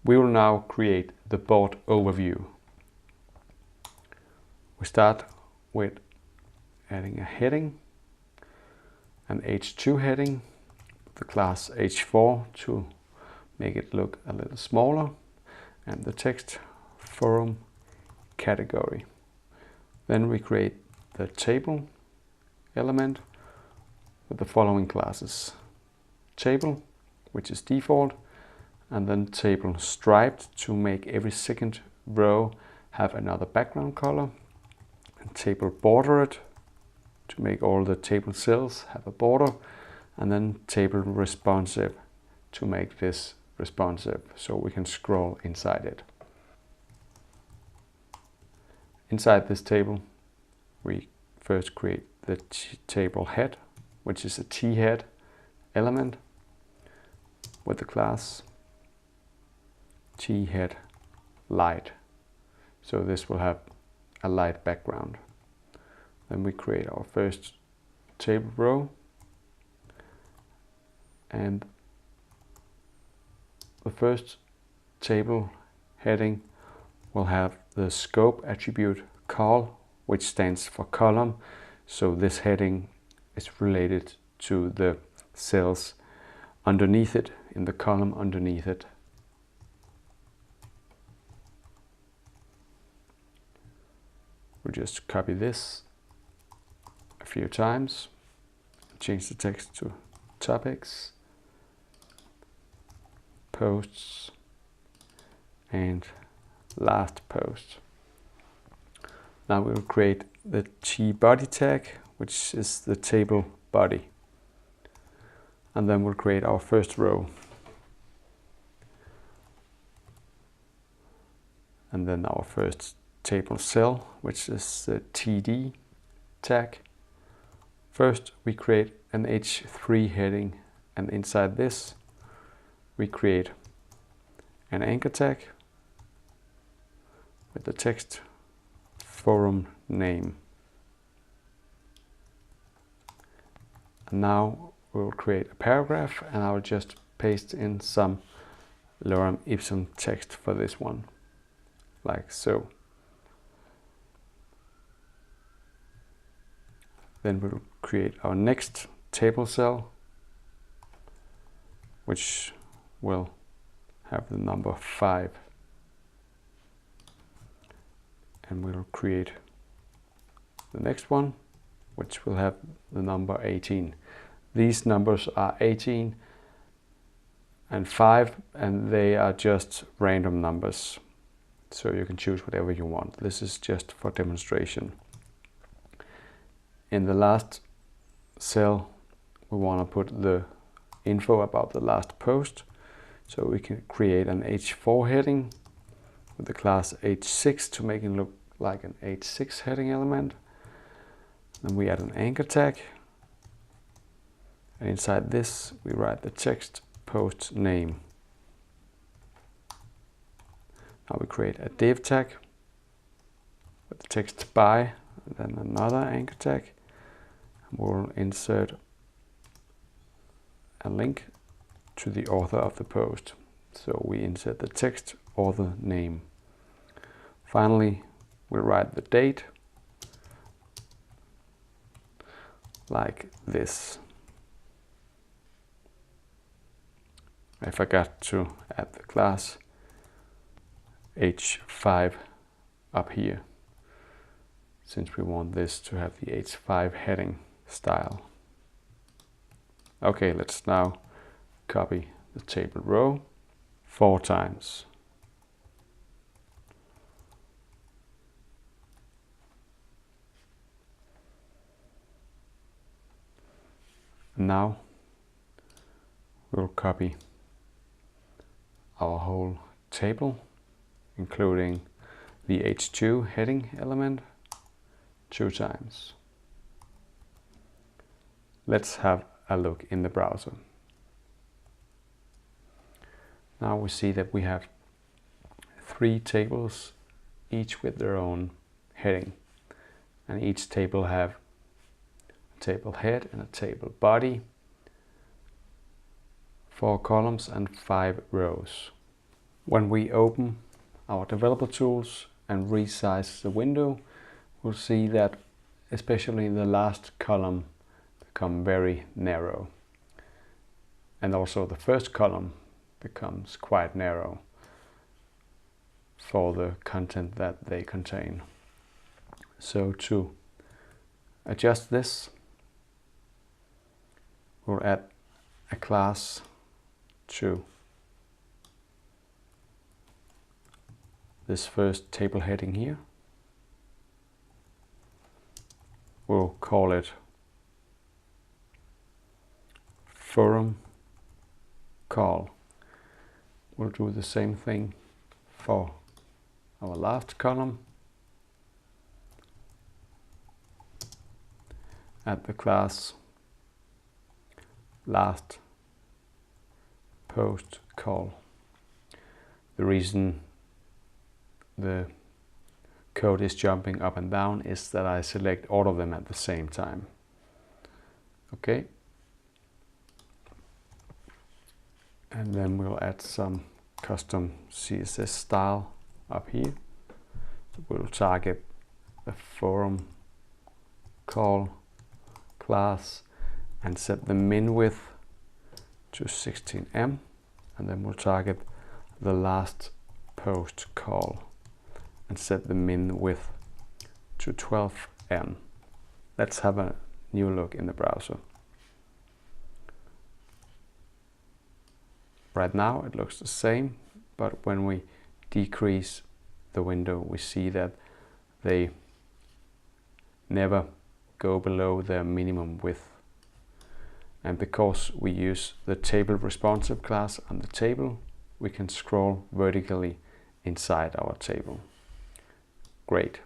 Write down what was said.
We will now create the board overview. We start with adding a heading, an H2 heading, the class H4 to make it look a little smaller, and the text forum category. Then we create the table element with the following classes: table, which is default, and then table striped to make every second row have another background color, and table bordered to make all the table cells have a border, and then table responsive to make this responsive so we can scroll inside it. Inside this table we first create the table head, which is a T-head element with the class T-head light. So this will have a light background. Then we create our first table row, and the first table heading will have the scope attribute col, which stands for column. So this heading is related to the cells underneath it, in the column underneath it. We'll just copy this a few times, change the text to topics, posts, and last post. Now we will create the T body tag, which is the table body. And then we'll create our first row. And then our first table cell, which is the TD tag. First we create an H3 heading, and inside this we create an anchor tag with the text forum name. And now we'll create a paragraph, and I'll just paste in some lorem ipsum text for this one, like so. Then we'll create our next table cell, which will have the number 5. And we'll create the next one, which will have the number 18. These numbers are 18 and 5, and they are just random numbers. So you can choose whatever you want. This is just for demonstration. In the last cell, we want to put the info about the last post. So we can create an H4 heading with the class H6 to make it look like an H6 heading element. Then we add an anchor tag. And inside this, we write the text post name. Now we create a div tag with the text by, and then another anchor tag. We'll insert a link to the author of the post. So we insert the text author name. Finally, we'll write the date like this. I forgot to add the class H5 up here, since we want this to have the H5 heading style. Okay, let's now copy the table row 4 times. And now we'll copy our whole table, including the H2 heading element, 2 times. Let's have a look in the browser. Now we see that we have 3 tables, each with their own heading, and each table have a table head and a table body, 4 columns and 5 rows. When we open our developer tools and resize the window, we'll see that especially the last column become very narrow. And also the first column becomes quite narrow for the content that they contain. So to adjust this, we'll add a class to this first table heading here. We'll call it forum call. We'll do the same thing for our last column. Add the class last post call. The reason the code is jumping up and down is that I select all of them at the same time. Okay. And then we'll add some custom CSS style up here. So we'll target the forum call class and set the min width to 16M, and then we'll target the last post call and set the min width to 12M. Let's have a new look in the browser. Right now it looks the same, but when we decrease the window, we see that they never go below their minimum width. And because we use the table responsive class on the table, we can scroll vertically inside our table. Great.